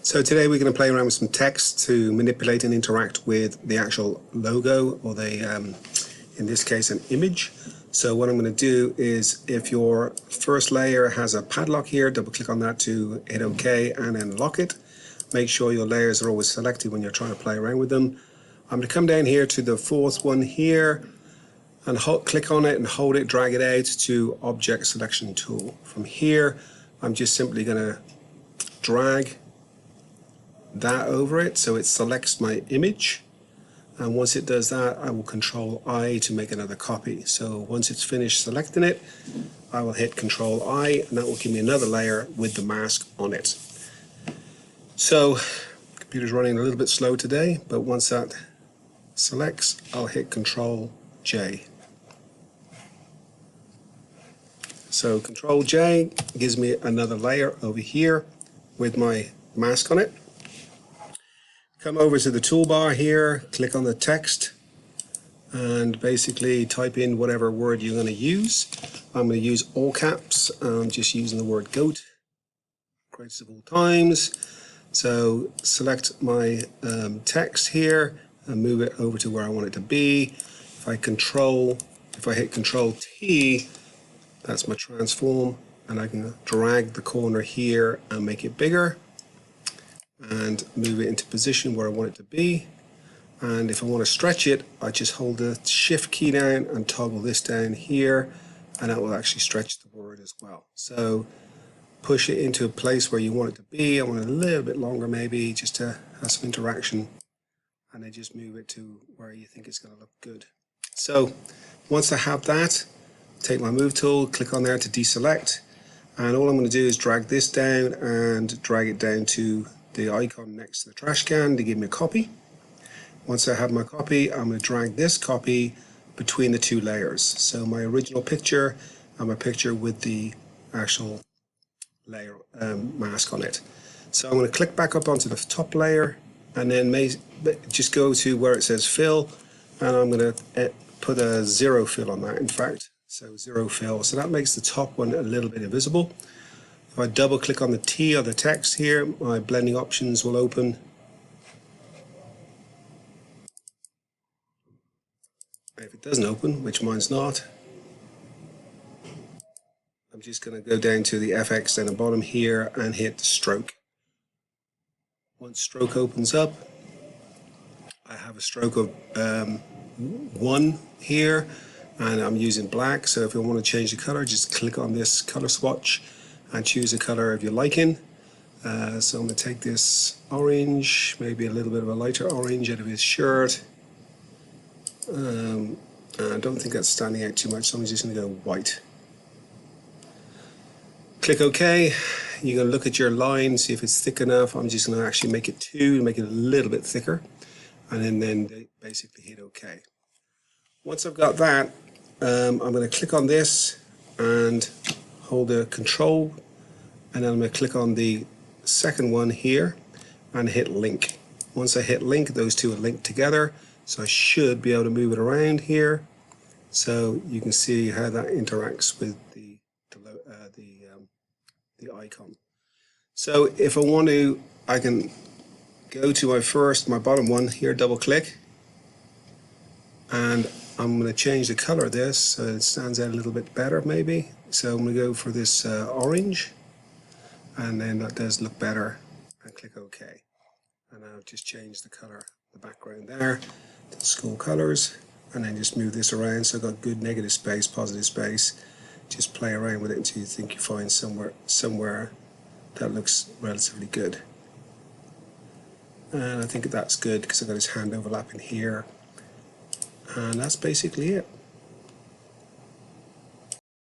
So today we're going to play around with some text to manipulate and interact with the actual logo, or in this case, an image. So what I'm going to do is, if your first layer has a padlock here, double click on that to hit OK and then lock it. Make sure your layers are always selected when you're trying to play around with them. I'm going to come down here to the fourth one here and click on it and hold it, drag it out to Object Selection Tool. From here, I'm just simply going to drag that over it so it selects my image, and once it does that, I will Control I to make another copy. So once it's finished selecting it, I will hit Control I, and that will give me another layer with the mask on it. So the computer's running a little bit slow today, but once that selects, I'll hit Control J. So Control J gives me another layer over here with my mask on it. Come over to the toolbar here, click on the text, and basically type in whatever word you're going to use. I'm going to use all caps. I'm just using the word goat, greatest of all times. So select my text here and move it over to where I want it to be. If I hit Control T, that's my transform, and I can drag the corner here and make it bigger and move it into position where I want it to be. And if I want to stretch it, I just hold the Shift key down and toggle this down here, and that will actually stretch the word as well. So push it into a place where you want it to be. I want it a little bit longer, maybe, just to have some interaction, and then just move it to where you think it's going to look good. So once I have that, take my move tool, click on there to deselect, and all I'm going to do is drag this down and drag it down to the icon next to the trash can to give me a copy. Once I have my copy, I'm going to drag this copy between the two layers. So my original picture and my picture with the actual layer mask on it. So I'm going to click back up onto the top layer and then just go to where it says fill, and I'm going to put a zero fill on that, in fact. So zero fill. So that makes the top one a little bit invisible. If I double click on the T of the text here, my blending options will open. If it doesn't open, which mine's not, I'm just going to go down to the FX down the bottom here and hit stroke. Once stroke opens up, I have a stroke of 1 here, and I'm using black. So if I want to change the color, just click on this color swatch and choose a color of your liking. So I'm going to take this orange, maybe a little bit of a lighter orange out of his shirt. I don't think that's standing out too much, so I'm just going to go white. Click OK. You're going to look at your line, see if it's thick enough. I'm just going to actually make it 2, make it a little bit thicker, and then basically hit OK. Once I've got that, I'm going to click on this and hold the Control, and then I'm going to click on the second one here and hit link. Once I hit link, those two are linked together, so I should be able to move it around here so you can see how that interacts with the icon. So if I want to, I can go to my bottom one here, double click, and I'm going to change the color of this so it stands out a little bit better maybe. So I'm going to go for this orange, and then that does look better, and click OK. And I'll just change the color, the background there to school colors, and then just move this around so I've got good negative space, positive space. Just play around with it until you think you find somewhere that looks relatively good. And I think that's good because I've got his hand overlapping here. And that's basically it.